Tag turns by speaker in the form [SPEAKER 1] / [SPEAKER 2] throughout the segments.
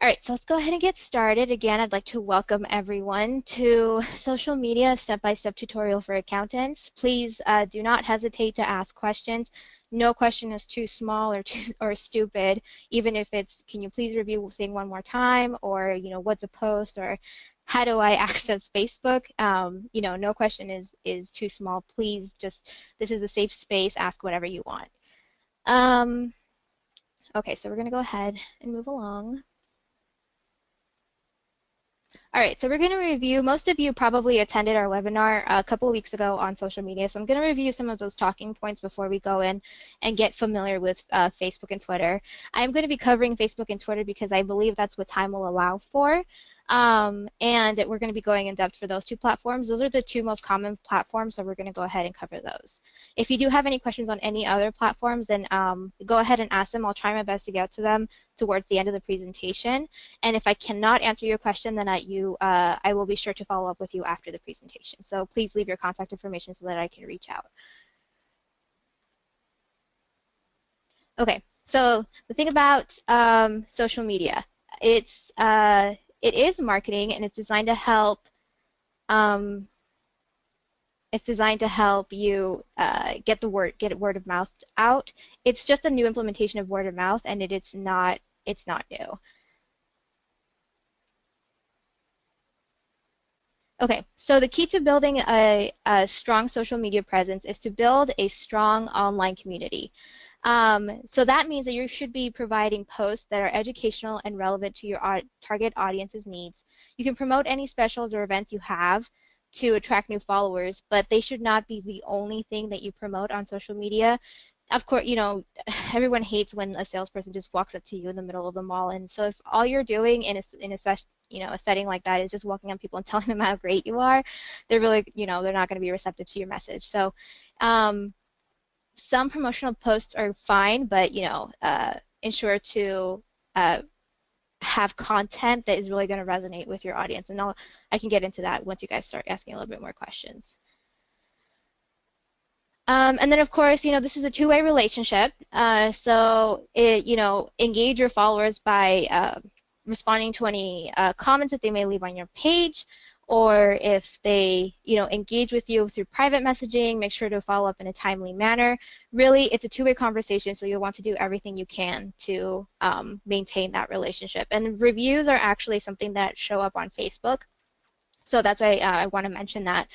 [SPEAKER 1] All right, so let's go ahead and get started. Again, I'd like to welcome everyone to Social Media Step-by-Step Tutorial for Accountants. Please do not hesitate to ask questions. No question is too small or stupid, even if it's, can you please review thing one more time, or, what's a post, or how do I access Facebook? No question is too small. Please this is a safe space, ask whatever you want. Okay, so we're going to go ahead and move along. All right, so we're going to review, most of you probably attended our webinar a couple of weeks ago on social media, so I'm going to review some of those talking points before we go in and get familiar with Facebook and Twitter. I'm going to be covering Facebook and Twitter because I believe that's what time will allow for, and we're going to be going in depth for those two platforms. Those are the two most common platforms, so we're going to go ahead and cover those. If you do have any questions on any other platforms, then go ahead and ask them. I'll try my best to get to them towards the end of the presentation, and if I cannot answer your question, then I will be sure to follow up with you after the presentation. So please leave your contact information so that I can reach out. Okay, so the thing about social media, it is marketing, and it's designed to help. It's designed to help you get word of mouth out. It's just a new implementation of word of mouth, and it's not new. Okay, so the key to building a strong social media presence is to build a strong online community. So that means that you should be providing posts that are educational and relevant to your target audience's needs. You can promote any specials or events you have to attract new followers, but they should not be the only thing that you promote on social media. Of course, everyone hates when a salesperson just walks up to you in the middle of the mall, and so if all you're doing in a setting like that is just walking up people and telling them how great you are, they're really, they're not going to be receptive to your message. So some promotional posts are fine, but ensure to have content that is really going to resonate with your audience, and I can get into that once you guys start asking a little bit more questions. And then, of course, this is a two-way relationship. So, engage your followers by responding to any comments that they may leave on your page, or if they, engage with you through private messaging, make sure to follow up in a timely manner. Really, it's a two-way conversation, so you'll want to do everything you can to maintain that relationship. And reviews are actually something that show up on Facebook, so that's why I want to mention that.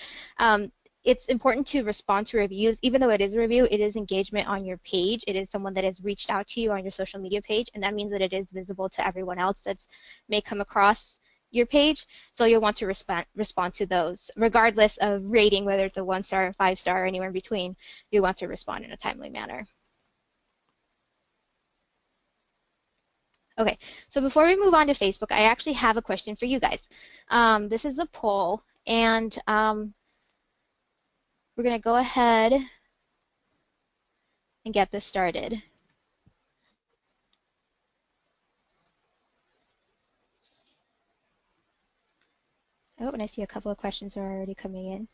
[SPEAKER 1] It's important to respond to reviews. Even though it is a review, it is engagement on your page. It is someone that has reached out to you on your social media page, and that means that it is visible to everyone else that may come across your page. So you'll want to respond to those, regardless of rating, whether it's a 1-star, 5-star, or anywhere in between. You want to respond in a timely manner. Okay, so before we move on to Facebook, I actually have a question for you guys. This is a poll, and we're going to go ahead and get this started. Oh, and I see a couple of questions are already coming in.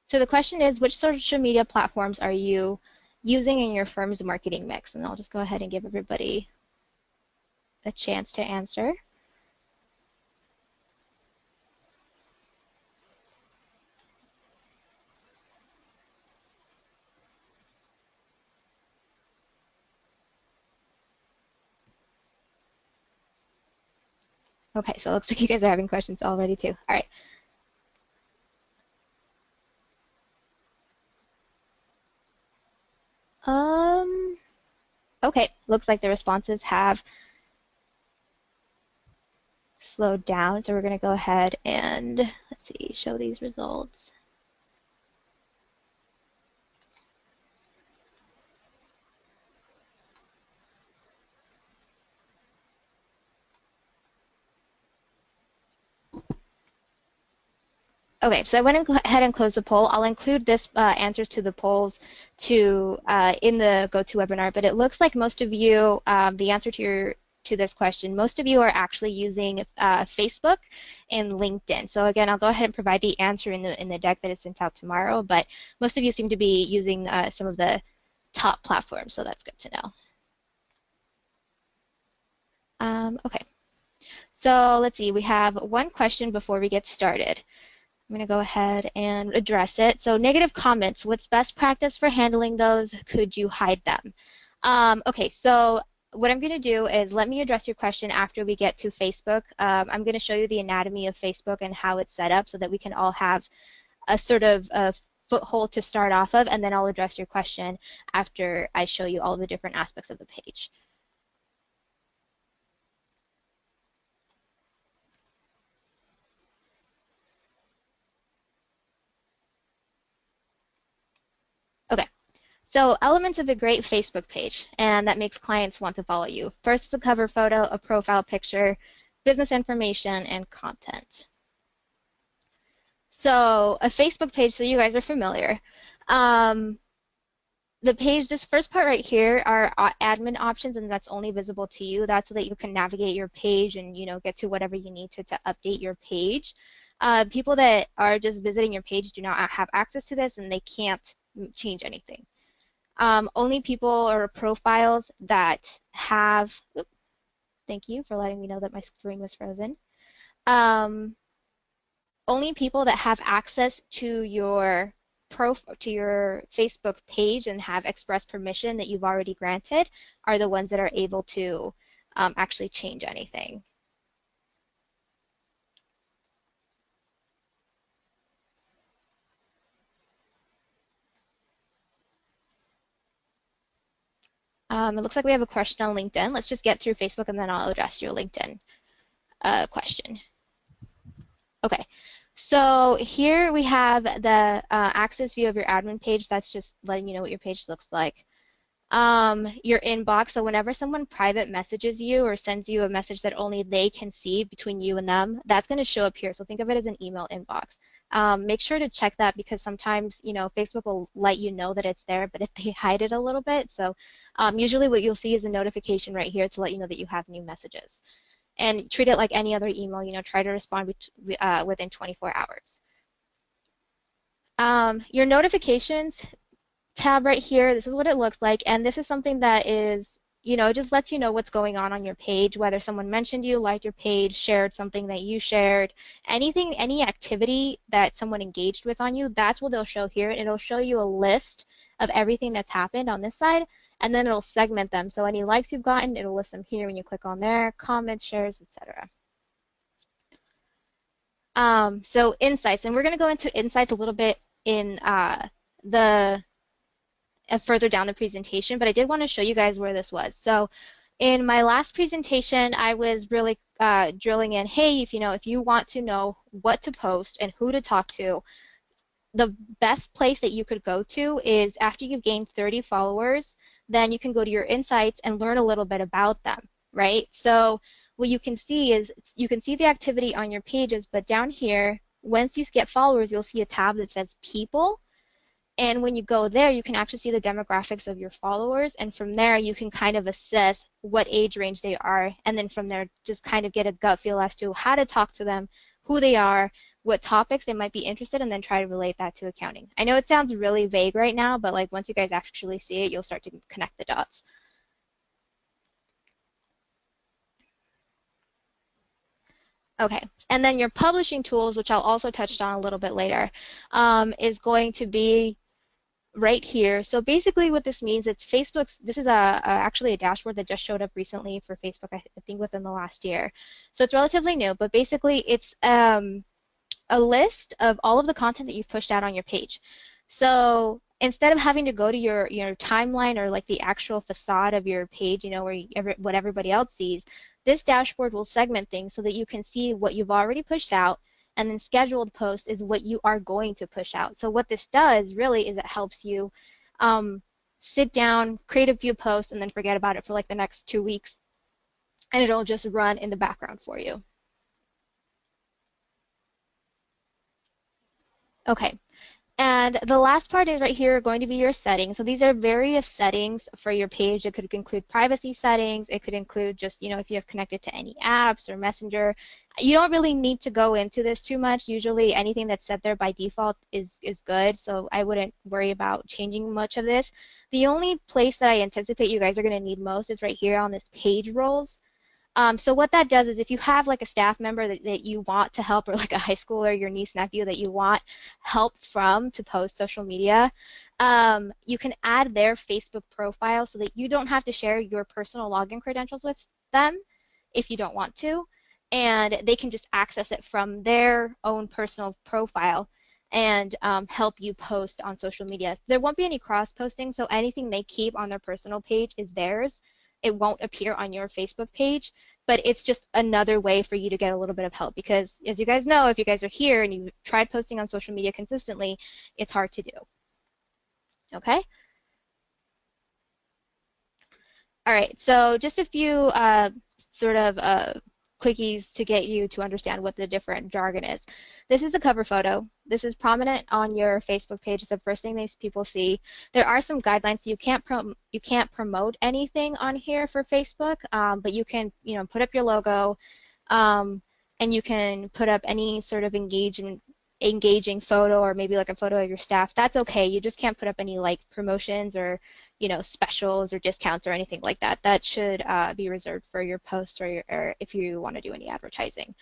[SPEAKER 1] So the question is, which social media platforms are you using in your firm's marketing mix? And I'll just go ahead and give everybody a chance to answer. Okay, so it looks like you guys are having questions already too. All right. Okay, looks like the responses have slowed down, so we're going to go ahead and, let's see, show these results. Okay, so I went ahead and closed the poll. I'll include this answers to the polls in the GoToWebinar, but it looks like most of you, the answer to this question, most of you are actually using Facebook and LinkedIn. So again, I'll go ahead and provide the answer in the deck that is sent out tomorrow, but most of you seem to be using some of the top platforms, so that's good to know. Okay, So let's see, we have one question before we get started. I'm going to go ahead and address it. So negative comments, what's best practice for handling those? Could you hide them? Okay, so what I'm going to do is let me address your question after we get to Facebook. I'm going to show you the anatomy of Facebook and how it's set up so that we can all have a sort of a foothold to start off of, and then I'll address your question after I show you all the different aspects of the page. Okay. So elements of a great Facebook page, and that makes clients want to follow you. First is a cover photo, a profile picture, business information, and content. So a Facebook page, so you guys are familiar. The page, this first part right here are admin options, and that's only visible to you. That's so that you can navigate your page and get to whatever you need to update your page. People that are just visiting your page do not have access to this, and they can't change anything. Only people or profiles that have, oops, thank you for letting me know that my screen was frozen. Only people that have access to your Facebook page and have express permission that you've already granted are the ones that are able to actually change anything. It looks like we have a question on LinkedIn. Let's just get through Facebook and then I'll address your LinkedIn question. Okay, so here we have the access view of your admin page. That's just letting you know what your page looks like. Your inbox, so whenever someone private messages you or sends you a message that only they can see between you and them, that's going to show up here. So think of it as an email inbox. Make sure to check that because sometimes, Facebook will let you know that it's there, but if they hide it a little bit. So usually what you'll see is a notification right here to let you know that you have new messages. And treat it like any other email, try to respond within 24 hours. Your notifications tab right here, this is what it looks like, and this is something that is, it just lets you know what's going on your page, whether someone mentioned you, liked your page, shared something that you shared, anything, any activity that someone engaged with on you, that's what they'll show here. It'll show you a list of everything that's happened on this side, and then it'll segment them. So any likes you've gotten, it'll list them here when you click on there, comments, shares, etc. So insights, and we're going to go into insights a little bit in further down the presentation, but I did want to show you guys where this was. So in my last presentation, I was really drilling in, hey, if you want to know what to post and who to talk to, the best place that you could go to is after you've gained 30 followers, then you can go to your insights and learn a little bit about them, right? So what you can see is you can see the activity on your pages, but down here, once you get followers, you'll see a tab that says people. And when you go there, you can actually see the demographics of your followers, and from there you can kind of assess what age range they are, and then from there just kind of get a gut feel as to how to talk to them, who they are, what topics they might be interested in, and then try to relate that to accounting. I know it sounds really vague right now, but like once you guys actually see it, you'll start to connect the dots. Okay, and then your publishing tools, which I'll also touch on a little bit later, is going to be right here. So basically what this means, it's Facebook's, this is actually a dashboard that just showed up recently for Facebook, I think within the last year. So it's relatively new, but basically it's a list of all of the content that you've pushed out on your page. So instead of having to go to your timeline or like the actual facade of your page, what everybody else sees, this dashboard will segment things so that you can see what you've already pushed out, and then scheduled posts is what you are going to push out. So what this does really is it helps you sit down, create a few posts, and then forget about it for like the next 2 weeks, and it'll just run in the background for you. Okay. And the last part is right here going to be your settings. So these are various settings for your page. It could include privacy settings. It could include just, if you have connected to any apps or Messenger. You don't really need to go into this too much. Usually anything that's set there by default is good, so I wouldn't worry about changing much of this. The only place that I anticipate you guys are going to need most is right here on this page roles. So what that does is if you have like a staff member that you want to help, or like a high schooler, your niece, nephew that you want help from to post social media, you can add their Facebook profile so that you don't have to share your personal login credentials with them if you don't want to, and they can just access it from their own personal profile and help you post on social media. There won't be any cross-posting, so anything they keep on their personal page is theirs. It won't appear on your Facebook page, but it's just another way for you to get a little bit of help because, as you guys know, if you guys are here and you've tried posting on social media consistently, it's hard to do. Okay? All right, so just a few sort of quickies to get you to understand what the different jargon is. This is a cover photo. This is prominent on your Facebook page. It's the first thing these people see. There are some guidelines. So you can't promote anything on here for Facebook, but you can put up your logo, and you can put up any sort of engaging photo, or maybe like a photo of your staff. That's okay. You just can't put up any like promotions or specials or discounts or anything like that. That should be reserved for your posts or if you want to do any advertising.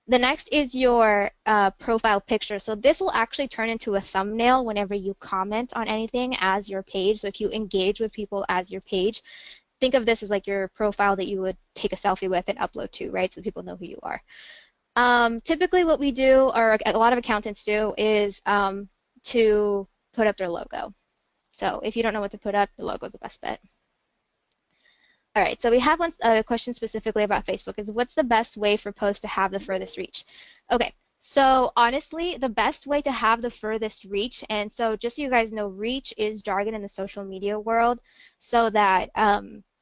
[SPEAKER 1] The next is your profile picture. So this will actually turn into a thumbnail whenever you comment on anything as your page. So if you engage with people as your page, think of this as like your profile that you would take a selfie with and upload to, right? So people know who you are. Typically what we do, or a lot of accountants do, is to put up their logo. So if you don't know what to put up, the logo is the best bet. All right, so we have a question specifically about Facebook is what's the best way for posts to have the furthest reach? Okay, so honestly, the best way to have the furthest reach, and so just so you guys know, reach is jargon in the social media world, so that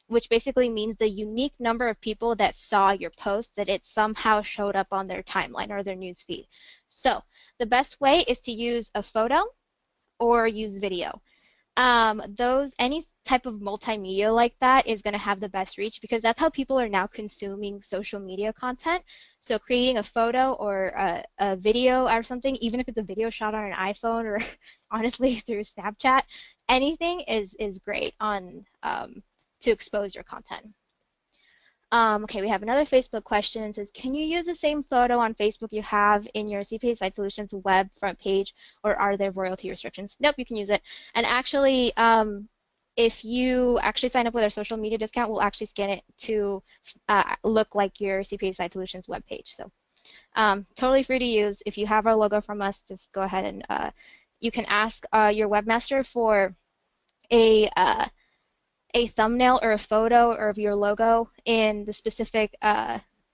[SPEAKER 1] which basically means the unique number of people that saw your post, that it somehow showed up on their timeline or their news feed. So the best way is to use a photo or use video. Any type of multimedia like that is going to have the best reach because that's how people are now consuming social media content. So creating a photo or a video or something, even if it's a video shot on an iPhone or honestly through Snapchat, anything is great on to expose your content. Okay, we have another Facebook question. It says, can you use the same photo on Facebook you have in your CPA Site Solutions web front page, or are there royalty restrictions? Nope, you can use it. And actually, if you actually sign up with our social media discount, we'll actually scan it to look like your CPA Site Solutions web page. So totally free to use. If you have our logo from us, just go ahead and you can ask your webmaster for a thumbnail or a photo or of your logo in the specific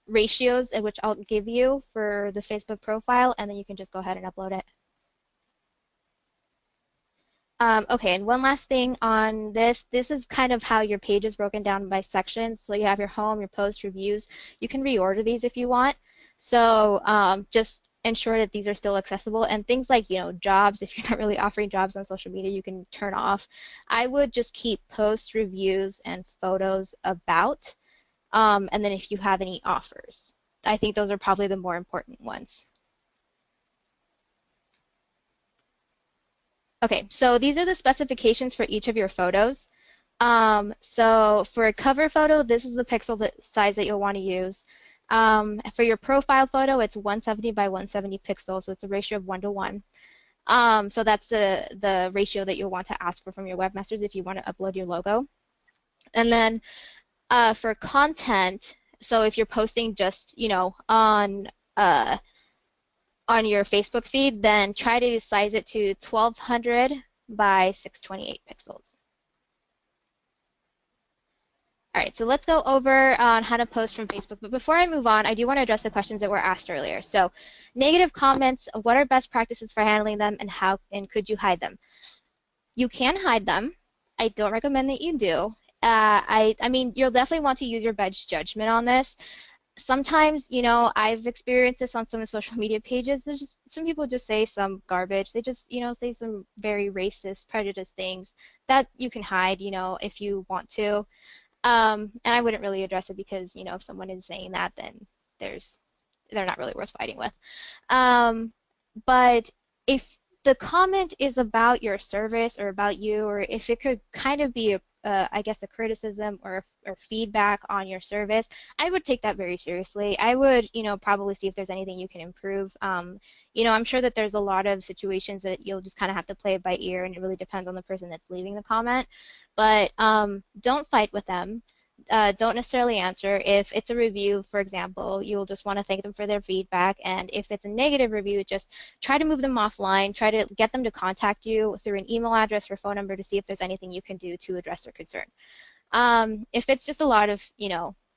[SPEAKER 1] ratios in which I'll give you for the Facebook profile, and then you can just go ahead and upload it. Okay, and one last thing on this. This is kind of how your page is broken down by sections. So you have your home, your post, reviews. You can reorder these if you want. So just ensure that these are still accessible, and things like jobs, if you're not really offering jobs on social media, you can turn off. I would just keep posts, reviews, and photos about, and then if you have any offers. I think those are probably the more important ones. Okay, so these are the specifications for each of your photos. So for a cover photo, this is the pixel size that you'll want to use. For your profile photo, it's 170 by 170 pixels, so it's a ratio of 1:1. So that's the ratio that you'll want to ask for from your webmasters if you want to upload your logo. And then for content, so if you're posting just on your Facebook feed, then try to size it to 1200 by 628 pixels. All right, so let's go over on how to post from Facebook. But before I move on, I do want to address the questions that were asked earlier. So negative comments, what are best practices for handling them, and how and could you hide them? You can hide them. I don't recommend that you do. I mean, you'll definitely want to use your best judgment on this. Sometimes, I've experienced this on some social media pages. There's just some people just say some garbage. They just, say some very racist, prejudiced things that you can hide, if you want to. And I wouldn't really address it because, if someone is saying that, then they're not really worth fighting with. But if the comment is about your service or about you, or if it could kind of be I guess a criticism or feedback on your service, I would take that very seriously. I would, probably see if there's anything you can improve. I'm sure that there's a lot of situations that you'll just kind of have to play it by ear, and it really depends on the person that's leaving the comment. But don't fight with them. Don't necessarily answer. If it's a review, for example, you'll just want to thank them for their feedback. And if it's a negative review, just try to move them offline. Try to get them to contact you through an email address or phone number to see if there's anything you can do to address their concern. If it's just a lot of,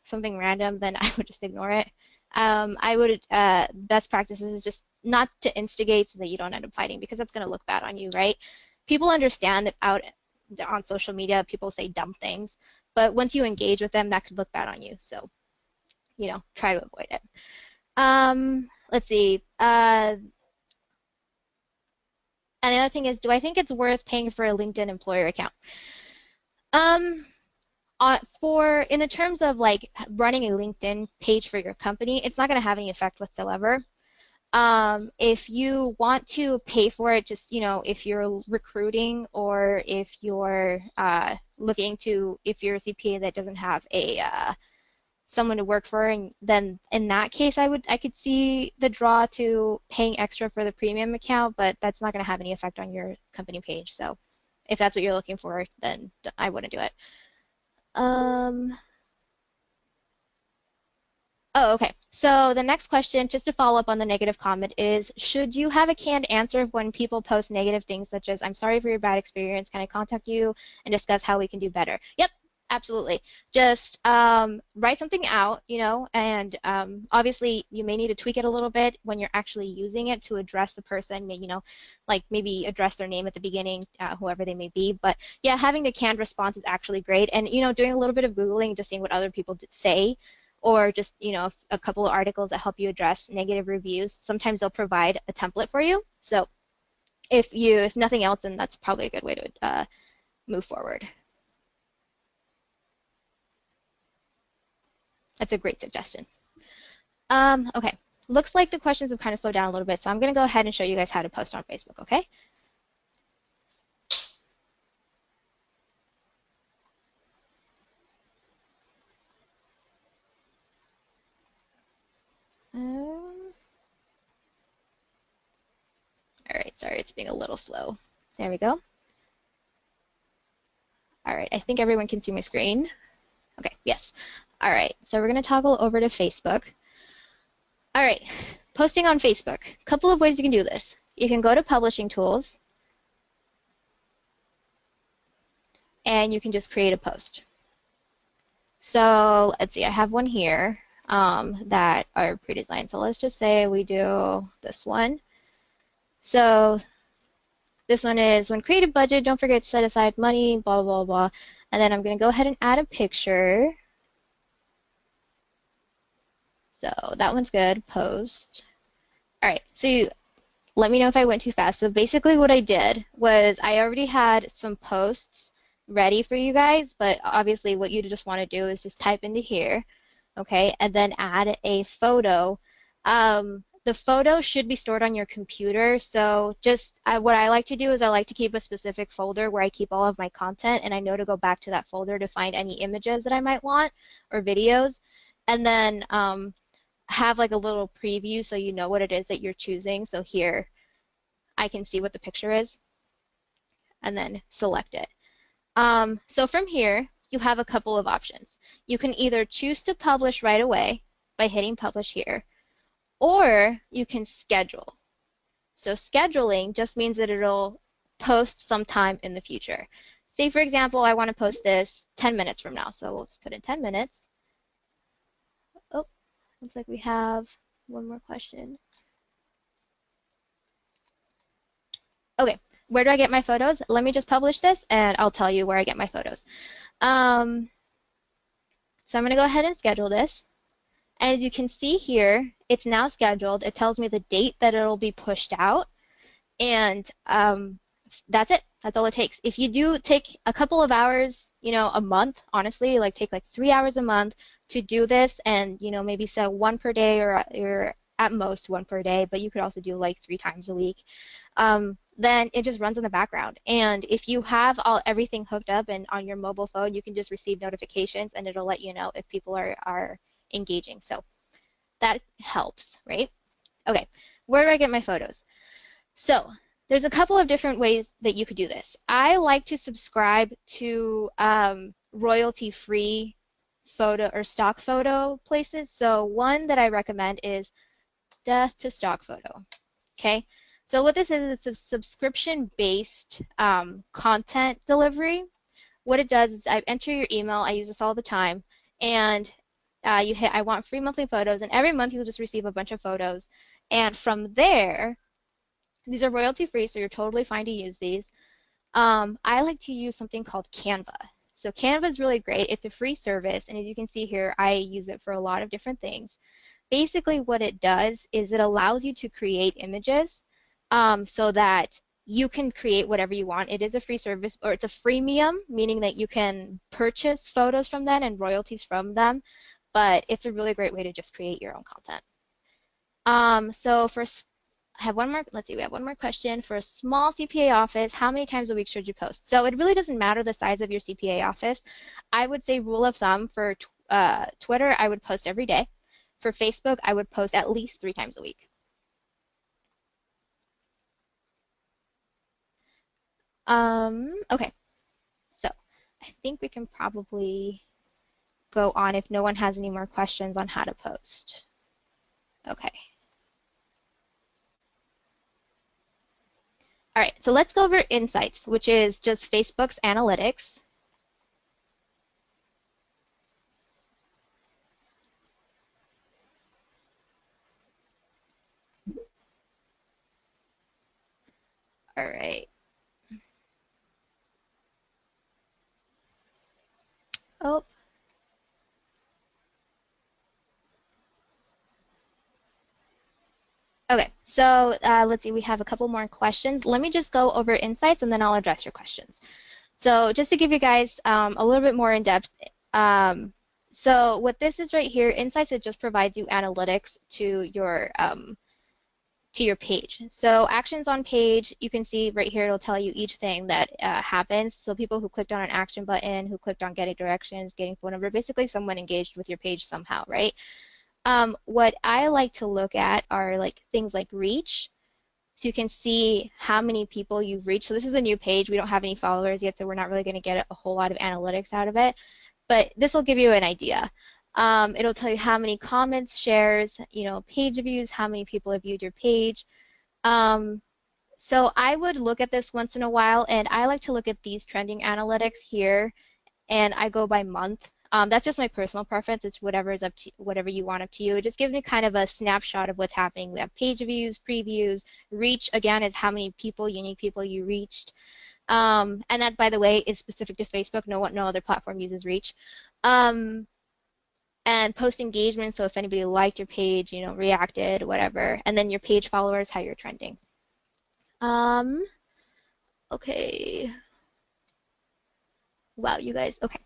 [SPEAKER 1] something random, then I would just ignore it. I would, best practices is just not to instigate so that you don't end up fighting, because that's going to look bad on you, right? People understand that out on social media, people say dumb things, but once you engage with them, that could look bad on you. So, try to avoid it. Let's see. And the other thing is, do I think it's worth paying for a LinkedIn employer account? In the terms of like running a LinkedIn page for your company, it's not going to have any effect whatsoever. If you want to pay for it, just, if you're recruiting or if you're if you're a CPA that doesn't have someone to work for, and then in that case, I could see the draw to paying extra for the premium account, but that's not going to have any effect on your company page. So if that's what you're looking for, then I wouldn't do it. Oh, okay. So the next question, just to follow up on the negative comment, is should you have a canned answer when people post negative things such as, I'm sorry for your bad experience, can I contact you and discuss how we can do better? Yep, absolutely. Just write something out, and obviously you may need to tweak it a little bit when you're actually using it to address the person, like maybe address their name at the beginning, whoever they may be. But yeah, having the canned response is actually great. And, doing a little bit of Googling, just seeing what other people say, or just, a couple of articles that help you address negative reviews. Sometimes they'll provide a template for you. So if nothing else, then that's probably a good way to move forward. That's a great suggestion. Okay, looks like the questions have kind of slowed down a little bit, so I'm going to go ahead and show you guys how to post on Facebook, okay? All right, sorry, it's being a little slow. There we go. All right, I think everyone can see my screen. Okay, yes. All right, so we're going to toggle over to Facebook. All right, posting on Facebook. A couple of ways you can do this. You can go to Publishing Tools, and you can just create a post. So let's see, I have one here that are pre-designed. So let's just say we do this one. So this one is, when creative budget, don't forget to set aside money, blah, blah, blah. And then I'm going to go ahead and add a picture. So that one's good, post. All right, so let me know if I went too fast. So basically what I did was I already had some posts ready for you guys, but obviously what you just want to do is just type into here, okay, and then add a photo. The photo should be stored on your computer, so just what I like to do is I like to keep a specific folder where I keep all of my content, and I know to go back to that folder to find any images that I might want or videos, and then have like a little preview so you know what it is that you're choosing. So here I can see what the picture is, and then select it. So from here, you have a couple of options. You can either choose to publish right away by hitting publish here, or you can schedule. So scheduling just means that it'll post sometime in the future. Say, for example, I want to post this 10 minutes from now, so we'll just put in 10 minutes. Oh, looks like we have one more question. Okay, where do I get my photos? Let me just publish this, and I'll tell you where I get my photos. So I'm going to go ahead and schedule this. And as you can see here, it's now scheduled. It tells me the date that it'll be pushed out. And that's it. That's all it takes. If you do take a couple of hours, a month, honestly, take like 3 hours a month to do this, and maybe set one per day or at most one per day, but you could also do like 3 times a week. Then it just runs in the background. And if you have everything hooked up and on your mobile phone, you can just receive notifications and it'll let you know if people are engaging. So that helps, right? Okay, where do I get my photos? So there's a couple of different ways that you could do this. I like to subscribe to royalty-free photo or stock photo places. So one that I recommend is Death to Stock Photo. Okay, so what this is, it's a subscription-based content delivery. What it does is I enter your email, I use this all the time, and you hit I want free monthly photos, and every month you'll just receive a bunch of photos. And from there, these are royalty free, so you're totally fine to use these. I like to use something called Canva. So Canva is really great. It's a free service, and as you can see here, I use it for a lot of different things. Basically, what it does is it allows you to create images so that you can create whatever you want. It is a free service, or it's a freemium, meaning that you can purchase photos from them and royalties from them, but it's a really great way to just create your own content. So for I have one more, let's see, we have one more question. For a small CPA office, how many times a week should you post? So it really doesn't matter the size of your CPA office. I would say rule of thumb for Twitter, I would post every day. For Facebook, I would post at least 3 times a week. Okay, so I think we can probably go on if no one has any more questions on how to post. Okay. All right, so let's go over Insights, which is just Facebook's analytics. All right. Oh. Okay, so let's see, we have a couple more questions. Let me just go over Insights and then I'll address your questions. So just to give you guys a little bit more in depth, so what this is right here, Insights, it just provides you analytics to your page. So actions on page, you can see right here, it'll tell you each thing that happens. So people who clicked on an action button, who clicked on getting directions, getting phone number, basically someone engaged with your page somehow, right? What I like to look at are like things like reach. So you can see how many people you've reached. So this is a new page. We don't have any followers yet, so we're not really going to get a whole lot of analytics out of it. But this will give you an idea. It'll tell you how many comments, shares, page views, how many people have viewed your page. So I would look at this once in a while, and I like to look at these trending analytics here, and I go by month. That's just my personal preference. It's whatever is up to whatever you want up to you. It just gives me kind of a snapshot of what's happening. We have page views, previews, reach again is how many people, unique people you reached. And that, by the way, is specific to Facebook. No other platform uses reach. And post engagement. So if anybody liked your page, reacted, whatever. And then your page followers, how you're trending. Okay. Wow, you guys. Okay.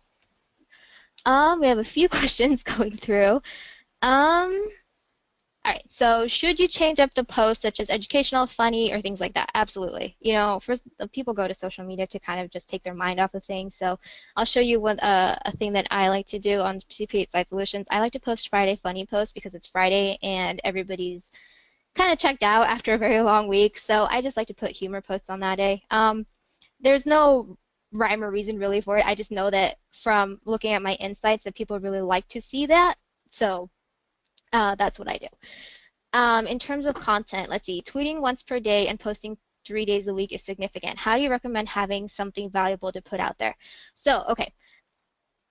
[SPEAKER 1] We have a few questions going through. All right, so should you change up the posts such as educational, funny, or things like that? Absolutely. First, people go to social media to kind of just take their mind off of things. So I'll show you a thing that I like to do on CPA Site Solutions. I like to post Friday funny posts because it's Friday and everybody's kind of checked out after a very long week. So I just like to put humor posts on that day. There's no rhyme or reason really for it. I just know that from looking at my insights that people really like to see that. So that's what I do. In terms of content, let's see, tweeting once per day and posting 3 days a week is significant. How do you recommend having something valuable to put out there? So, okay.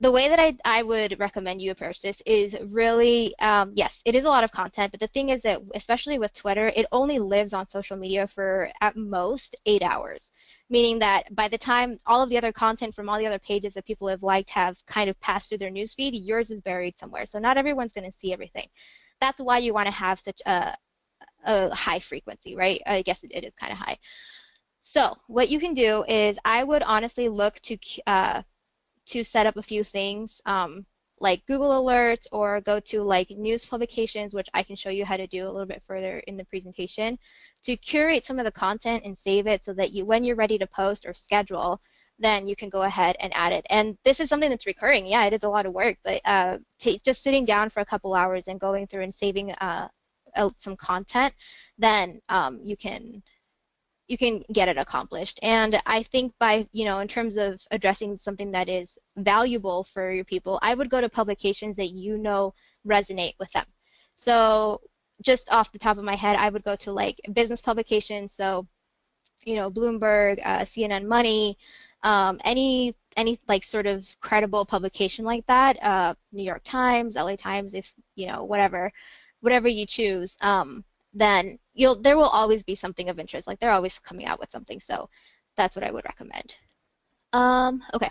[SPEAKER 1] The way that I would recommend you approach this is really, yes, it is a lot of content, but the thing is that, especially with Twitter, it only lives on social media for at most 8 hours, meaning that by the time all of the other content from all the other pages that people have liked have kind of passed through their newsfeed, yours is buried somewhere. So not everyone's going to see everything. That's why you want to have such a high frequency, right? I guess it is kind of high. So what you can do is I would honestly look to set up a few things. like Google Alerts or go to like news publications, which I can show you how to do a little bit further in the presentation, to curate some of the content and save it so that you, when you're ready to post or schedule, then you can go ahead and add it. And this is something that's recurring. Yeah, it is a lot of work, but just sitting down for a couple hours and going through and saving some content, then you can get it accomplished. And I think by, in terms of addressing something that is valuable for your people, I would go to publications that resonate with them. So just off the top of my head, I would go to like business publications, so Bloomberg, CNN Money, any like sort of credible publication like that, New York Times, LA Times, if whatever you choose, then there will always be something of interest. Like they're always coming out with something, so that's what I would recommend. Okay.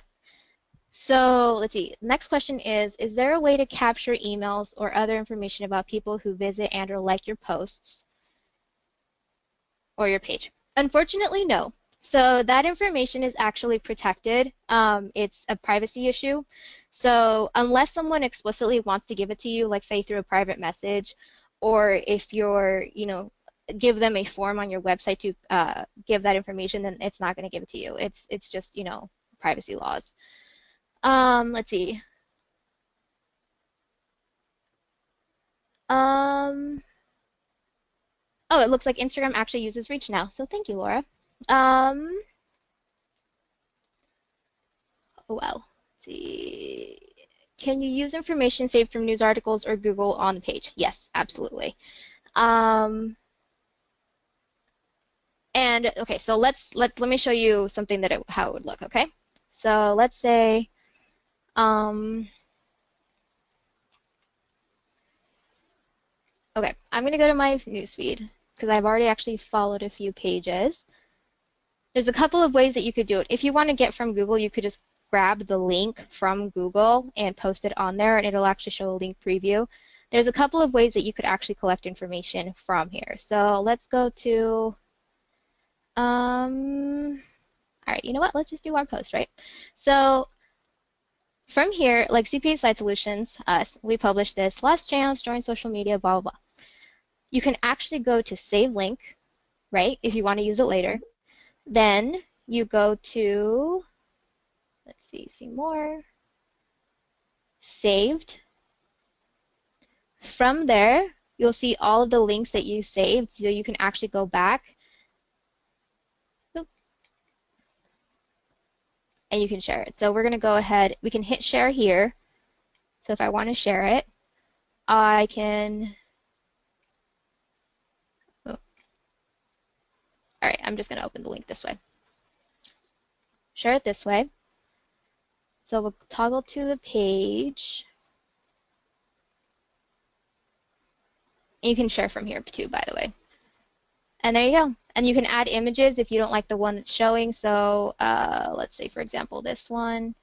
[SPEAKER 1] So let's see. Next question is there a way to capture emails or other information about people who visit and or like your posts or your page? Unfortunately, no. So that information is actually protected. It's a privacy issue. So unless someone explicitly wants to give it to you, like say through a private message, or if you're, give them a form on your website to give that information, then it's not going to give it to you. It's just, privacy laws. Let's see. Oh, it looks like Instagram actually uses Reach now, so thank you, Laura. Oh, well, let's see. Can you use information saved from news articles or Google on the page? Yes, absolutely. And okay, so let me show you something how it would look. Okay, so let's say okay, I'm gonna go to my newsfeed because I've already actually followed a few pages. There's a couple of ways that you could do it. If you want to get from Google, you could just grab the link from Google and post it on there, and it'll actually show a link preview. There's a couple of ways that you could actually collect information from here. So let's go to, all right, you know what? Let's just do our post, right? So from here, like CPA Slide Solutions, us, we published this, last chance, join social media, blah, blah, blah. You can actually go to Save Link, right, if you want to use it later. Then you go to, let's see more, saved. From there, you'll see all of the links that you saved, so you can actually go back and you can share it. So we're going to go ahead, we can hit share here. So if I want to share it, I can, all right, I'm just going to open the link this way. Share it this way. So we'll toggle to the page. You can share from here too, by the way. And there you go. And you can add images if you don't like the one that's showing. So let's say, for example, this one.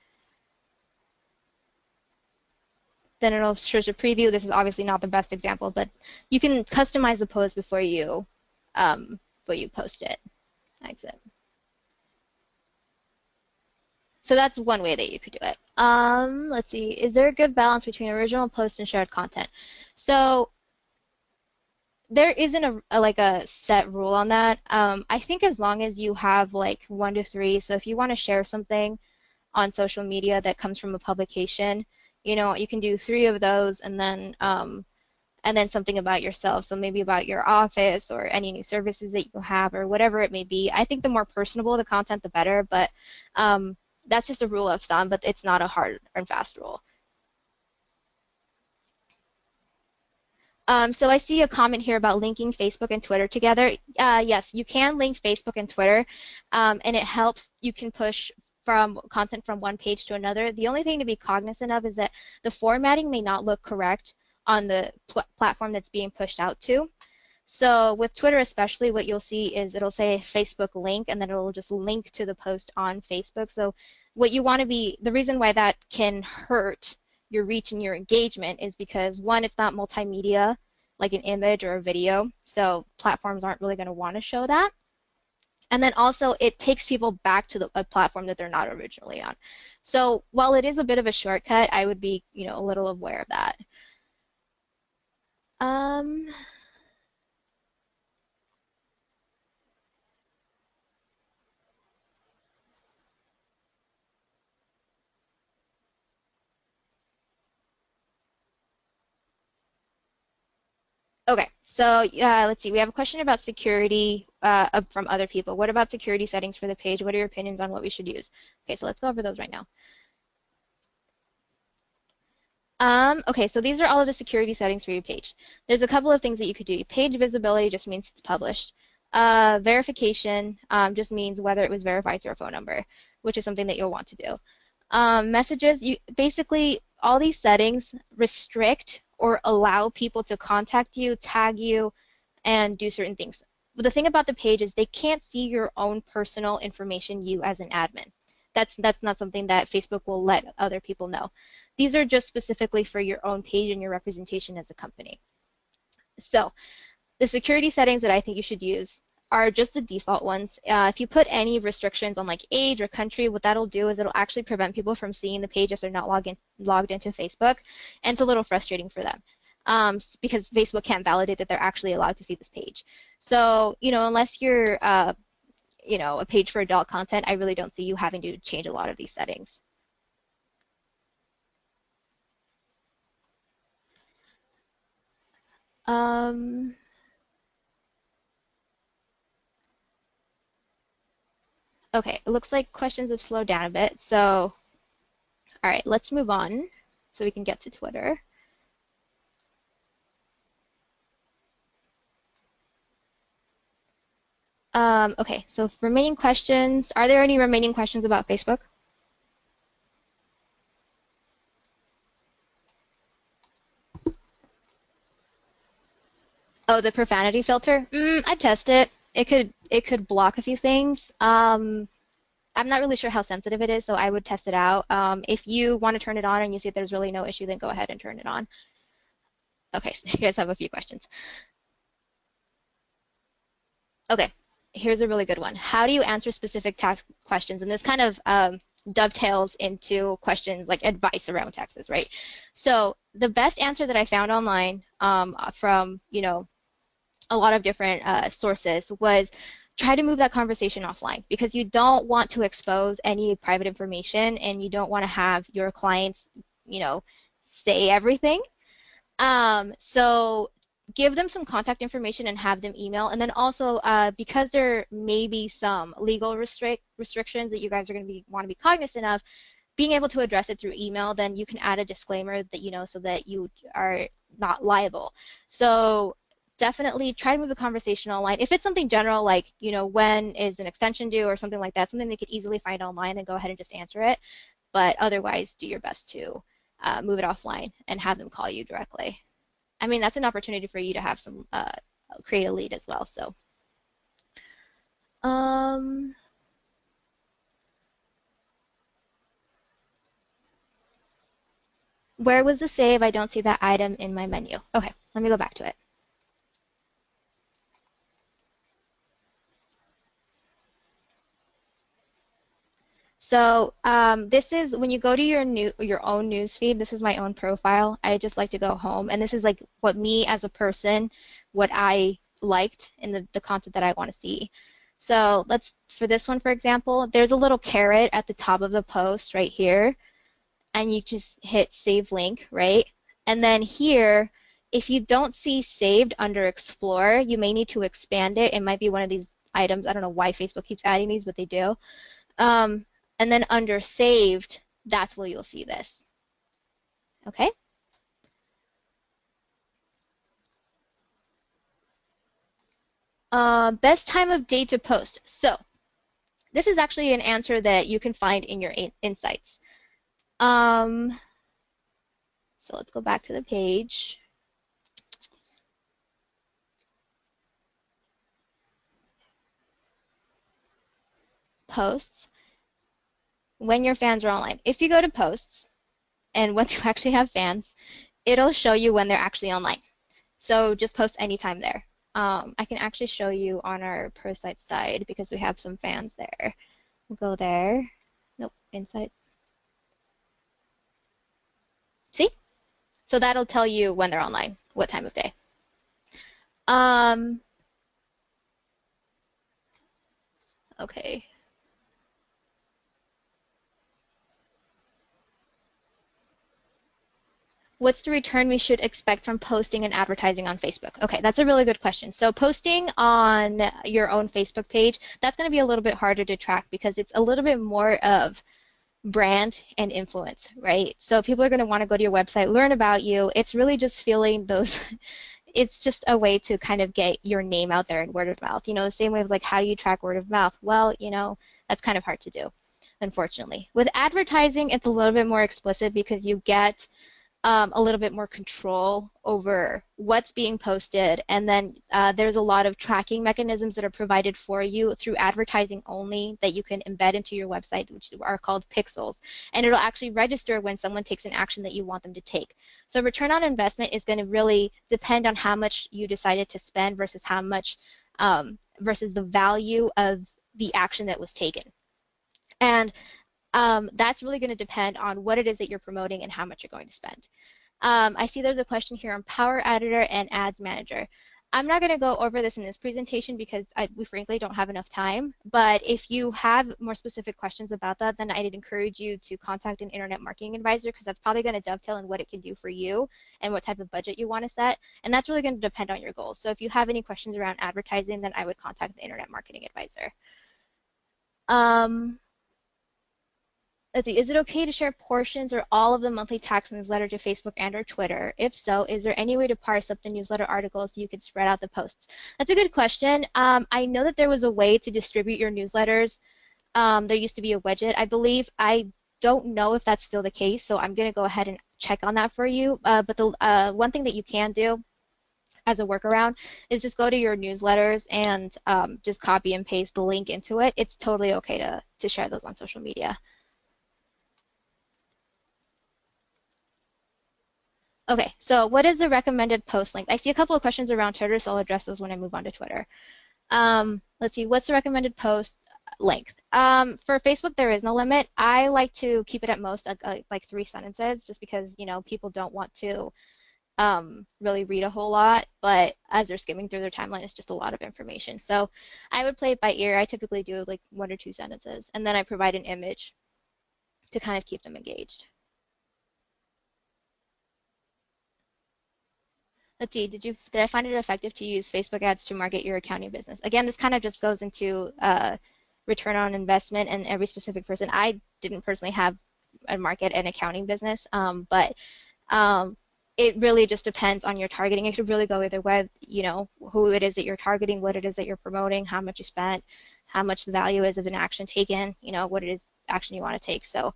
[SPEAKER 1] Then it'll show a preview. This is obviously not the best example, but you can customize the post before you post it. Exit. So that's one way that you could do it. Let's see. Is there a good balance between original posts and shared content? So there isn't a set rule on that. I think as long as you have like 1 to 3, so if you want to share something on social media that comes from a publication, you can do 3 of those and then something about yourself. So maybe about your office or any new services that you have or whatever it may be. I think the more personable the content, the better, but that's just a rule of thumb, but it's not a hard and fast rule. So I see a comment here about linking Facebook and Twitter together. Yes, you can link Facebook and Twitter, and it helps. You can push from content from one page to another. The only thing to be cognizant of is that the formatting may not look correct on the platform that's being pushed out to. So with Twitter especially, what you'll see is it'll say Facebook link, and then it'll just link to the post on Facebook. So what you want to be, the reason why that can hurt your reach and your engagement is because, one, it's not multimedia like an image or a video, so platforms aren't really going to want to show that. And then also it takes people back to a platform that they're not originally on. So while it is a bit of a shortcut, I would be, a little aware of that. Um, okay, so let's see. We have a question about security from other people. What about security settings for the page? What are your opinions on what we should use? Okay, so let's go over those right now. Okay, so these are all of the security settings for your page. There's a couple of things that you could do. Page visibility just means it's published. Verification just means whether it was verified through a phone number, which is something that you'll want to do. Messages, basically all these settings restrict or allow people to contact you, tag you, and do certain things. But the thing about the page is they can't see your own personal information, you as an admin. That's not something that Facebook will let other people know. These are just specifically for your own page and your representation as a company. So the security settings that I think you should use are just the default ones. If you put any restrictions on like age or country, what that'll do is it'll actually prevent people from seeing the page if they're not logged into Facebook, and it's a little frustrating for them because Facebook can't validate that they're actually allowed to see this page. So, unless you're a page for adult content, I really don't see you having to change a lot of these settings. Okay, it looks like questions have slowed down a bit, so all right, let's move on so we can get to Twitter. Okay, so remaining questions. Are there any remaining questions about Facebook? Oh, the profanity filter? I'd test it. It could block a few things. I'm not really sure how sensitive it is, so I would test it out. If you want to turn it on and you see that there's really no issue, then go ahead and turn it on. Okay, so you guys have a few questions. Okay, here's a really good one. How do you answer specific tax questions? And this kind of dovetails into questions like advice around taxes, right? So the best answer that I found online from, a lot of different sources was try to move that conversation offline because you don't want to expose any private information and you don't want to have your clients, say everything. So give them some contact information and have them email. And then also, because there may be some legal restrictions that you guys are going to want to be cognizant of, being able to address it through email, then you can add a disclaimer that, so that you are not liable. So definitely try to move the conversation online. If it's something general like, when is an extension due or something like that, something they could easily find online, then go ahead and just answer it. But otherwise, do your best to move it offline and have them call you directly. I mean, that's an opportunity for you to have some create a lead as well. So, where was the save? I don't see that item in my menu. Okay, let me go back to it. So this is when you go to your own news feed. This is my own profile. I just like to go home, and this is like what me as a person, what I liked in the content that I want to see. So for this one, for example, there's a little caret at the top of the post right here, and you just hit save link, right? And then here, if you don't see saved under Explore, you may need to expand it. It might be one of these items. I don't know why Facebook keeps adding these, but they do. And then under saved, that's where you'll see this. Okay? Best time of day to post. So this is actually an answer that you can find in your insights. So let's go back to the page. Posts. When your fans are online. If you go to posts, and once you actually have fans, it'll show you when they're actually online. So just post anytime there. I can actually show you on our pro site side because we have some fans there. We'll go there. Nope, insights. See? So that'll tell you when they're online, what time of day. Okay. What's the return we should expect from posting and advertising on Facebook? Okay, that's a really good question. So posting on your own Facebook page, that's going to be a little bit harder to track because it's a little bit more of brand and influence, right? So people are going to want to go to your website, learn about you. It's really just feeling those, it's just a way to kind of get your name out there in word of mouth. You know, the same way of like, how do you track word of mouth? Well, you know, that's kind of hard to do, unfortunately. With advertising, it's a little bit more explicit because you get a little bit more control over what's being posted, and then there's a lot of tracking mechanisms that are provided for you through advertising only that you can embed into your website, which are called pixels, and it'll actually register when someone takes an action that you want them to take. So return on investment is going to really depend on how much you decided to spend versus how much versus the value of the action that was taken. And that's really going to depend on what it is that you're promoting and how much you're going to spend. I see there's a question here on Power Editor and Ads Manager. I'm not going to go over this in this presentation because we frankly don't have enough time, but if you have more specific questions about that, then I'd encourage you to contact an internet marketing advisor because that's probably going to dovetail in what it can do for you and what type of budget you want to set, and that's really going to depend on your goals. So if you have any questions around advertising, then I would contact the internet marketing advisor. Let's see, is it okay to share portions or all of the monthly tax newsletter to Facebook and or Twitter? If so, is there any way to parse up the newsletter articles so you could spread out the posts? That's a good question. I know that there was a way to distribute your newsletters. There used to be a widget, I believe. I don't know if that's still the case, so I'm going to go ahead and check on that for you. But the one thing that you can do as a workaround is just go to your newsletters and just copy and paste the link into it. It's totally okay to share those on social media. Okay, so what is the recommended post length? I see a couple of questions around Twitter, so I'll address those when I move on to Twitter. Let's see, what's the recommended post length? For Facebook, there is no limit. I like to keep it at most like 3 sentences, just because people don't want to really read a whole lot, but as they're skimming through their timeline, it's just a lot of information. So I would play it by ear. I typically do like 1 or 2 sentences, and then I provide an image to kind of keep them engaged. Let's see, did I find it effective to use Facebook ads to market your accounting business? Again, this kind of just goes into return on investment and every specific person. I didn't personally have a market and accounting business, but it really just depends on your targeting. It could really go either way, who it is that you're targeting, what it is that you're promoting, how much you spent, how much the value is of an action taken, what it is action you want to take. So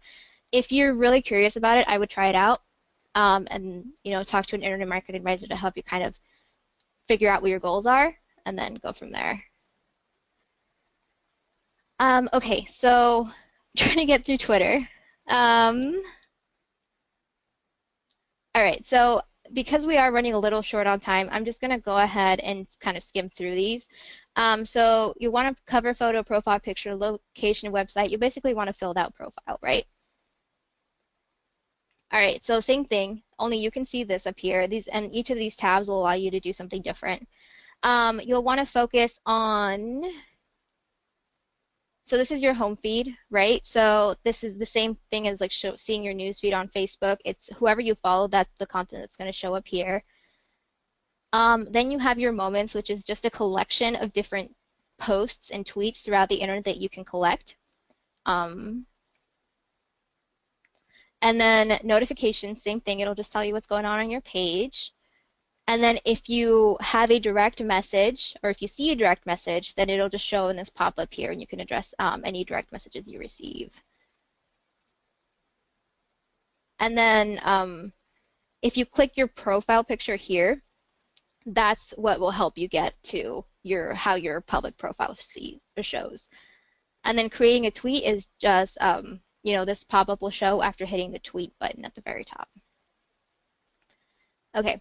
[SPEAKER 1] if you're really curious about it, I would try it out. And talk to an internet marketing advisor to help you kind of figure out what your goals are and then go from there. Okay, so trying to get through Twitter. All right, so because we are running a little short on time, I'm just going to go ahead and kind of skim through these. So you want to cover photo, profile picture, location, website. You basically want to fill out profile, right? All right, so same thing, only you can see this up here. And each of these tabs will allow you to do something different. You'll want to focus on, so this is your home feed, right? So this is the same thing as like seeing your news feed on Facebook. It's whoever you follow, that's the content that's going to show up here. Then you have your moments, which is just a collection of different posts and tweets throughout the internet that you can collect. And then notifications, same thing, it'll just tell you what's going on your page. And then if you have a direct message, or if you see a direct message, then it'll just show in this pop-up here, and you can address any direct messages you receive. And then if you click your profile picture here, that's what will help you get to how your public profile sees or shows. And then creating a tweet is just this pop-up will show after hitting the tweet button at the very top. Okay,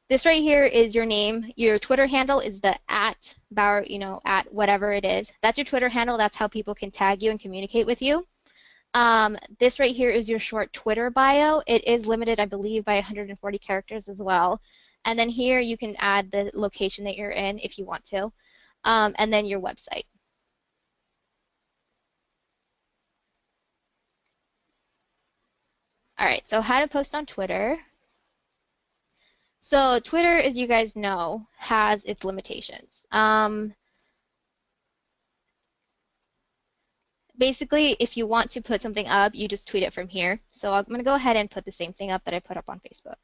[SPEAKER 1] This right here is your name. Your Twitter handle is the at Bauer, at whatever it is. That's your Twitter handle. That's how people can tag you and communicate with you. This right here is your short Twitter bio. It is limited, I believe, by 140 characters as well. And then here you can add the location that you're in if you want to, and then your website. All right, so how to post on Twitter. So Twitter, as you guys know, has its limitations. Basically, if you want to put something up, you just tweet it from here. So I'm going to go ahead and put the same thing up that I put up on Facebook.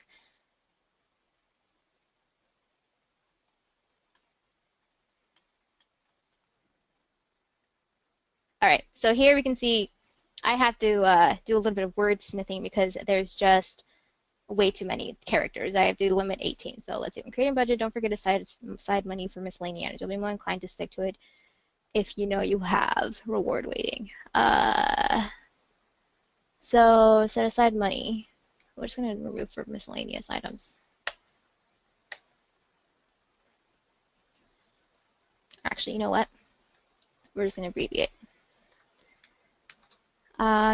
[SPEAKER 1] All right, so here we can see I have to do a little bit of wordsmithing because there's just way too many characters. I have to limit 18. So let's see. When creating a budget, don't forget to side money for miscellaneous. You'll be more inclined to stick to it if you know you have reward waiting. So set aside money. We're just going to remove for miscellaneous items. Actually, you know what? We're just going to abbreviate.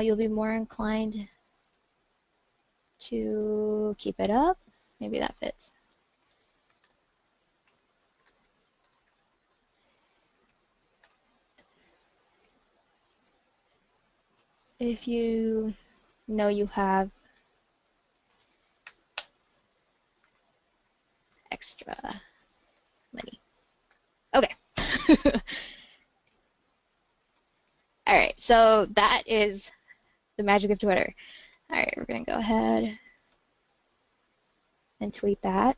[SPEAKER 1] You'll be more inclined to keep it up. Maybe that fits. If you know you have extra money. Okay. All right, so that is the magic of Twitter. All right, we're going to go ahead and tweet that.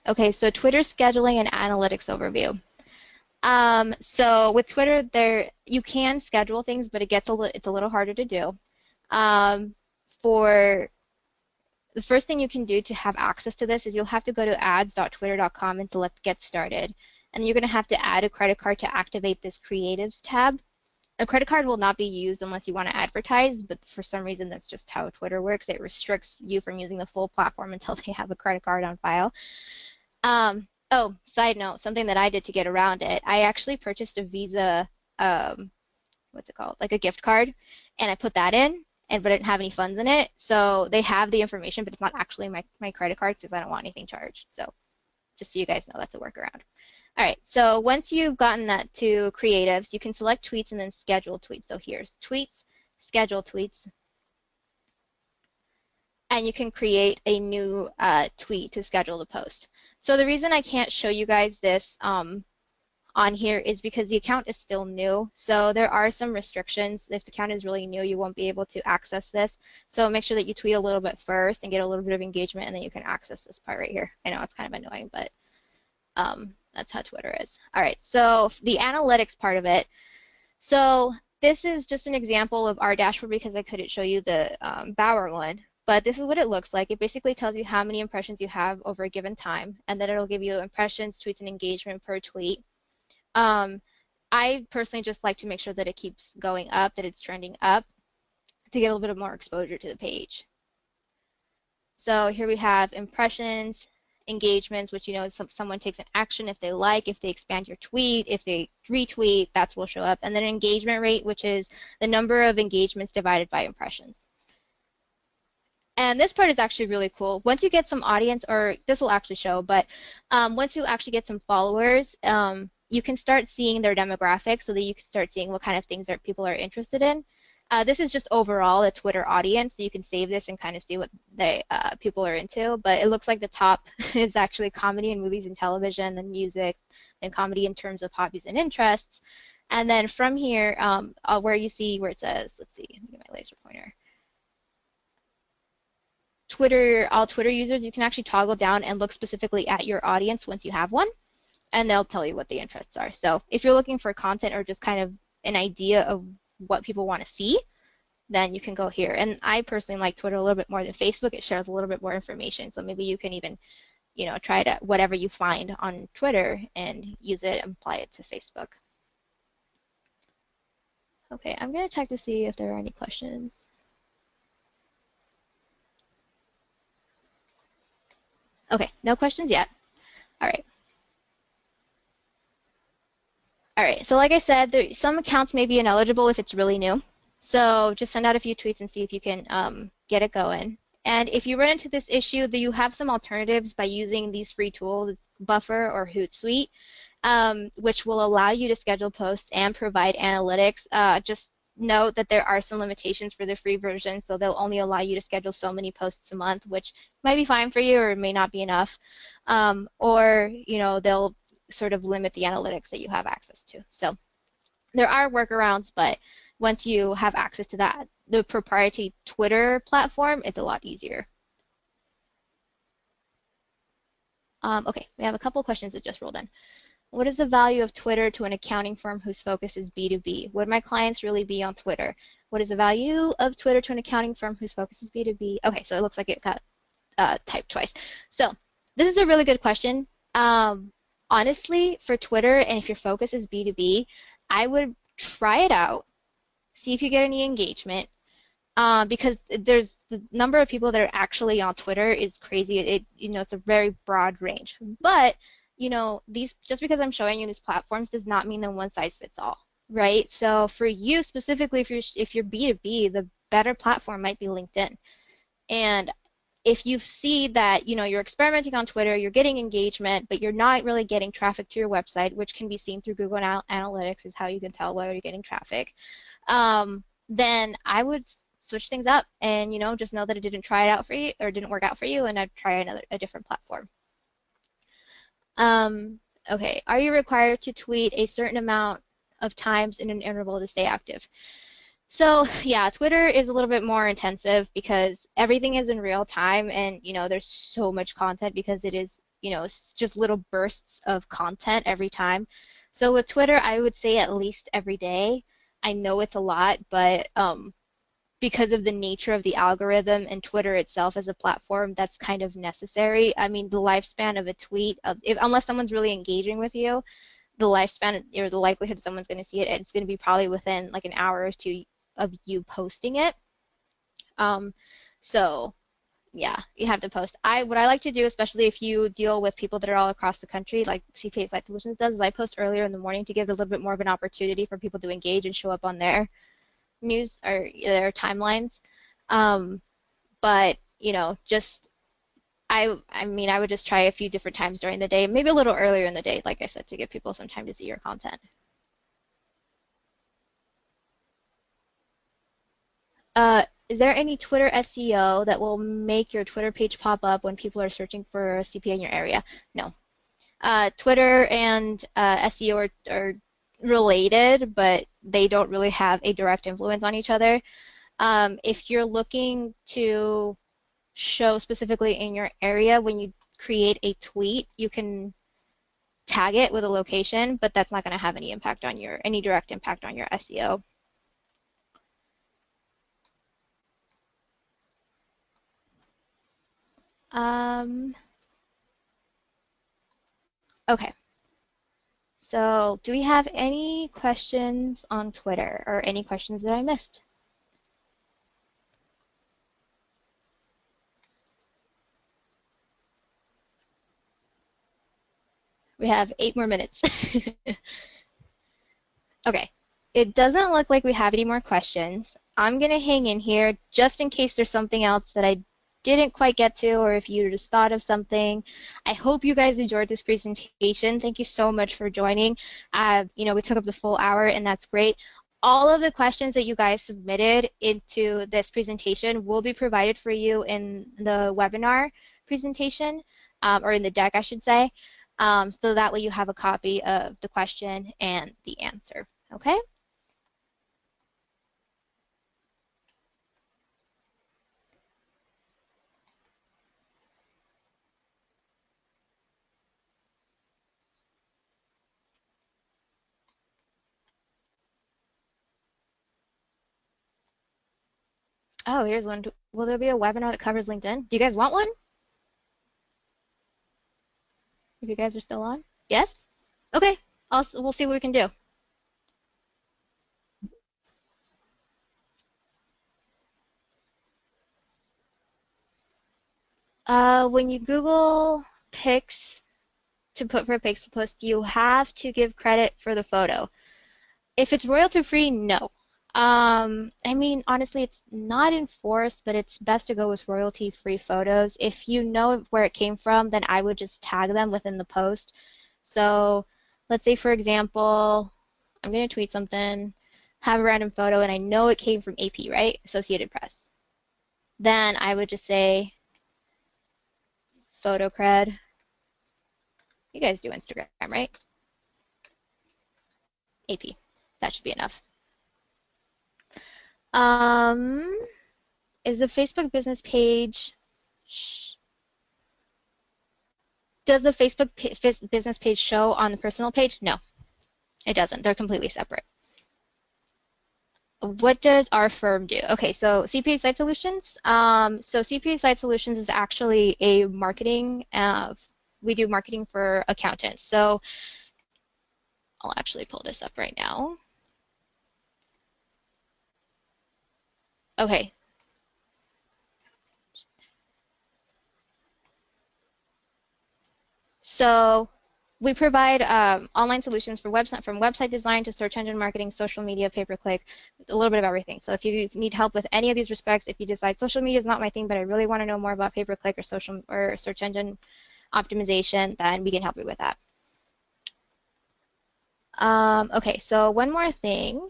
[SPEAKER 1] Okay, so Twitter scheduling and analytics overview. So with Twitter, you can schedule things, but it's a little harder to do. For the first thing you can do to have access to this is you'll have to go to ads.twitter.com and select Get Started. And you're going to have to add a credit card to activate this Creatives tab. A credit card will not be used unless you want to advertise, but for some reason that's just how Twitter works. It restricts you from using the full platform until they have a credit card on file. Oh, side note, something that I did to get around it, I actually purchased a Visa, what's it called, like a gift card, and I put that in, but I didn't have any funds in it. So they have the information, but it's not actually my credit card because I don't want anything charged. So just so you guys know, that's a workaround. All right, so once you've gotten that to creatives, you can select tweets and then schedule tweets. So here's tweets, schedule tweets, and you can create a new tweet to schedule the post. So the reason I can't show you guys this on here is because the account is still new. So there are some restrictions. If the account is really new, you won't be able to access this. So make sure that you tweet a little bit first and get a little bit of engagement, and then you can access this part right here. I know it's kind of annoying, but that's how Twitter is. All right, so the analytics part of it. So this is just an example of our dashboard because I couldn't show you the Bauer one. But this is what it looks like. It basically tells you how many impressions you have over a given time, and then it'll give you impressions, tweets, and engagement per tweet. I personally just like to make sure that it keeps going up, that it's trending up, to get a little bit of more exposure to the page. So here we have impressions, engagements, which someone takes an action if they like, if they expand your tweet, if they retweet, that's will show up, and then engagement rate, which is the number of engagements divided by impressions. And this part is actually really cool. Once you get some audience, or this will actually show, but once you actually get some followers, you can start seeing their demographics so that you can start seeing what kind of things that people are interested in. This is just overall a Twitter audience, so you can save this and kind of see what people are into. But it looks like the top is actually comedy and movies and television, then music, then comedy in terms of hobbies and interests. And then from here, where you see where it says, let's see, let me get my laser pointer. All Twitter users, you can actually toggle down and look specifically at your audience once you have one, and they'll tell you what the interests are. So if you're looking for content or just kind of an idea of what people want to see, then you can go here. And I personally like Twitter a little bit more than Facebook. It shares a little bit more information, so maybe you can even try to whatever you find on Twitter and use it and apply it to Facebook. Okay, I'm going to check to see if there are any questions. Okay, no questions yet. All right. All right, so like I said, some accounts may be ineligible if it's really new. So just send out a few tweets and see if you can get it going. And if you run into this issue, you have some alternatives by using these free tools, it's Buffer or Hootsuite, which will allow you to schedule posts and provide analytics. Just note that there are some limitations for the free version, so they'll only allow you to schedule so many posts a month, which might be fine for you or it may not be enough. Or, they'll sort of limit the analytics that you have access to. So there are workarounds, but once you have access to that, the proprietary Twitter platform, it's a lot easier. Okay, we have a couple questions that just rolled in. What is the value of Twitter to an accounting firm whose focus is B2B? Would my clients really be on Twitter? What is the value of Twitter to an accounting firm whose focus is B2B? Okay, so it looks like it got typed twice. So this is a really good question. Honestly, for Twitter, and if your focus is B2B, I would try it out, see if you get any engagement, because there's the number of people that are actually on Twitter is crazy. It's a very broad range. But, these just because I'm showing you these platforms does not mean that one size fits all, right? So for you specifically, if you're B2B, the better platform might be LinkedIn. And if you see that you're experimenting on Twitter, you're getting engagement, but you're not really getting traffic to your website, which can be seen through Google Analytics is how you can tell whether you're getting traffic, then I would switch things up and just know that it didn't try it out for you or didn't work out for you, and I'd try a different platform. Um, okay, are you required to tweet a certain amount of times in an interval to stay active? So yeah, Twitter is a little bit more intensive because everything is in real time and there's so much content because it is, it's just little bursts of content every time. So with Twitter, I would say at least every day. I know it's a lot, but because of the nature of the algorithm and Twitter itself as a platform, that's kind of necessary. I mean, the lifespan of a tweet, unless someone's really engaging with you, the lifespan or the likelihood someone's going to see it, it's going to be probably within like an hour or two of you posting it. So yeah, you have to post. What I like to do, especially if you deal with people that are all across the country, like CPA Site Solutions does, is I post earlier in the morning to give it a little bit more of an opportunity for people to engage and show up on their news or their timelines. But just I mean, I would just try a few different times during the day, maybe a little earlier in the day, like I said, to give people some time to see your content. Is there any Twitter SEO that will make your Twitter page pop up when people are searching for a CPA in your area? No. Twitter and SEO are related, but they don't really have a direct influence on each other. If you're looking to show specifically in your area, when you create a tweet, you can tag it with a location, but that's not going to have any direct impact on your SEO. Okay. So, do we have any questions on Twitter or any questions that I missed? We have 8 more minutes. Okay. It doesn't look like we have any more questions. I'm going to hang in here just in case there's something else that I didn't quite get to or if you just thought of something. I hope you guys enjoyed this presentation. Thank you so much for joining. We took up the full hour and that's great. All of the questions that you guys submitted into this presentation will be provided for you in the webinar presentation, or in the deck, I should say. So that way you have a copy of the question and the answer. Okay? Oh, here's one. Will there be a webinar that covers LinkedIn? Do you guys want one? If you guys are still on? Yes? Okay. We'll see what we can do. When you Google pics to put for a pixel post, you have to give credit for the photo. If it's royalty free, no. I mean, honestly, it's not enforced, but it's best to go with royalty free photos. If you know where it came from, then I would just tag them within the post. So let's say, for example, I'm going to tweet something, have a random photo, and I know it came from AP, right? Associated Press. Then I would just say photo cred. You guys do Instagram, right? AP. That should be enough. Um, is the Facebook business page, does the Facebook business page show on the personal page? No, it doesn't. They're completely separate. What does our firm do? Okay, so CPA Site Solutions. So CPA Site Solutions is actually a marketing, we do marketing for accountants. So I'll actually pull this up right now. Okay. So we provide online solutions for website, from website design to search engine marketing, social media, pay-per-click, a little bit of everything. So if you need help with any of these respects, if you decide social media is not my thing, but I really want to know more about pay-per-click or social or search engine optimization, then we can help you with that. Okay, so one more thing.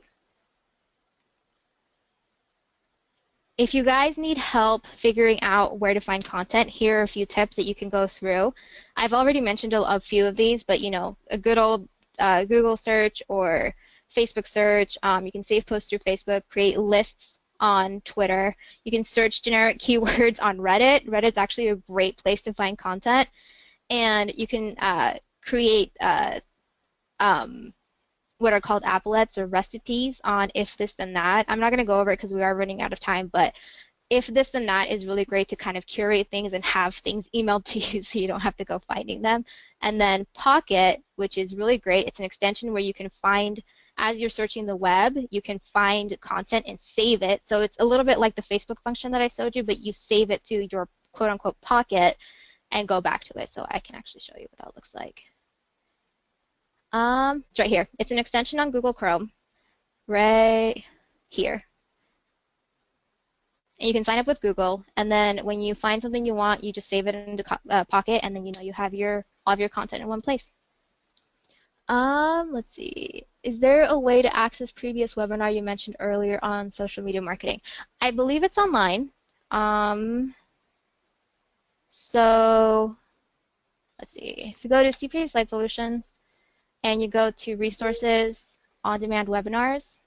[SPEAKER 1] If you guys need help figuring out where to find content, here are a few tips that you can go through. I've already mentioned a few of these, but you know, a good old Google search or Facebook search. You can save posts through Facebook, create lists on Twitter. You can search generic keywords on Reddit. Reddit's actually a great place to find content. And you can create what are called applets or recipes on if this then that. I'm not going to go over it because we are running out of time, but if this and that is really great to kind of curate things and have things emailed to you so you don't have to go finding them. And then Pocket, which is really great. It's an extension where you can find, as you're searching the web, you can find content and save it. So it's a little bit like the Facebook function that I showed you, but you save it to your quote-unquote Pocket and go back to it. So I can actually show you what that looks like. It's right here. It's an extension on Google Chrome, right here. And you can sign up with Google, and then when you find something you want, you just save it into Pocket, and then you know you have all of your content in one place. Let's see. Is there a way to access previous webinar you mentioned earlier on social media marketing? I believe it's online. So let's see. If you go to CPA Site Solutions and you go to Resources, On-Demand Webinars,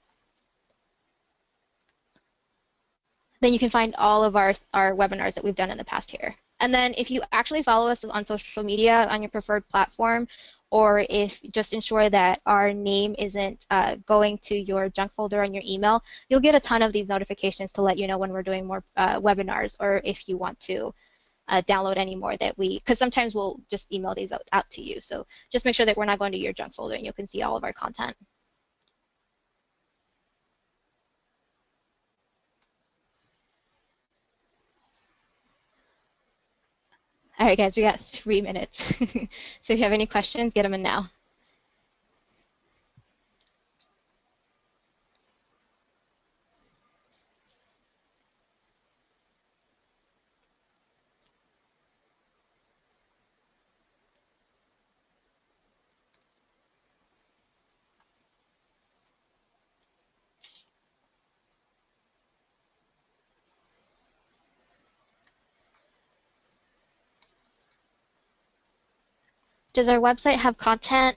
[SPEAKER 1] then you can find all of our webinars that we've done in the past here. And then if you actually follow us on social media on your preferred platform, or if just ensure that our name isn't going to your junk folder on your email, you'll get a ton of these notifications to let you know when we're doing more webinars, or if you want to download any more that because sometimes we'll just email these out to you. So just make sure that we're not going to your junk folder and you can see all of our content. All right, guys, we got 3 minutes. So if you have any questions, get them in now. Does our website have content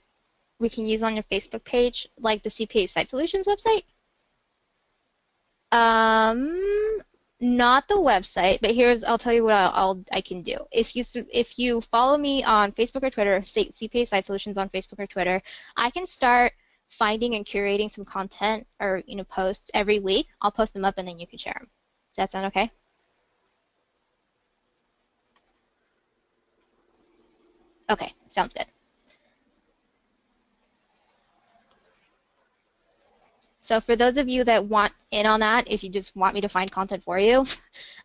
[SPEAKER 1] we can use on your Facebook page, like the CPA Site Solutions website? Not the website, but I'll tell you what I can do. If you follow me on Facebook or Twitter, say CPA Site Solutions on Facebook or Twitter, I can start finding and curating some content or posts every week. I'll post them up and then you can share them. Does that sound okay? Okay, sounds good. So for those of you that want in on that, if you just want me to find content for you,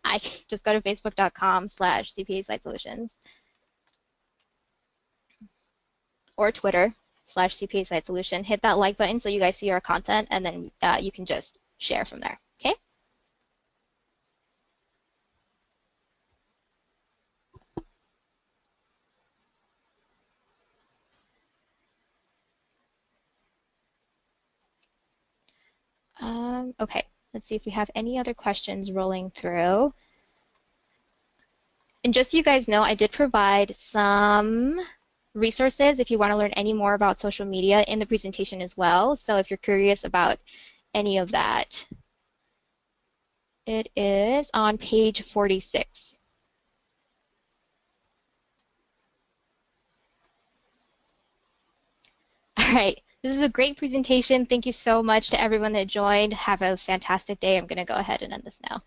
[SPEAKER 1] I just go to facebook.com/CPA Site Solutions or Twitter/CPA Site Solution. Hit that like button so you guys see our content, and then you can just share from there. Okay? Okay, let's see if we have any other questions rolling through. And just so you guys know, I did provide some resources if you want to learn any more about social media in the presentation as well. So if you're curious about any of that, it is on page 46. All right, this is a great presentation. Thank you so much to everyone that joined. Have a fantastic day. I'm going to go ahead and end this now.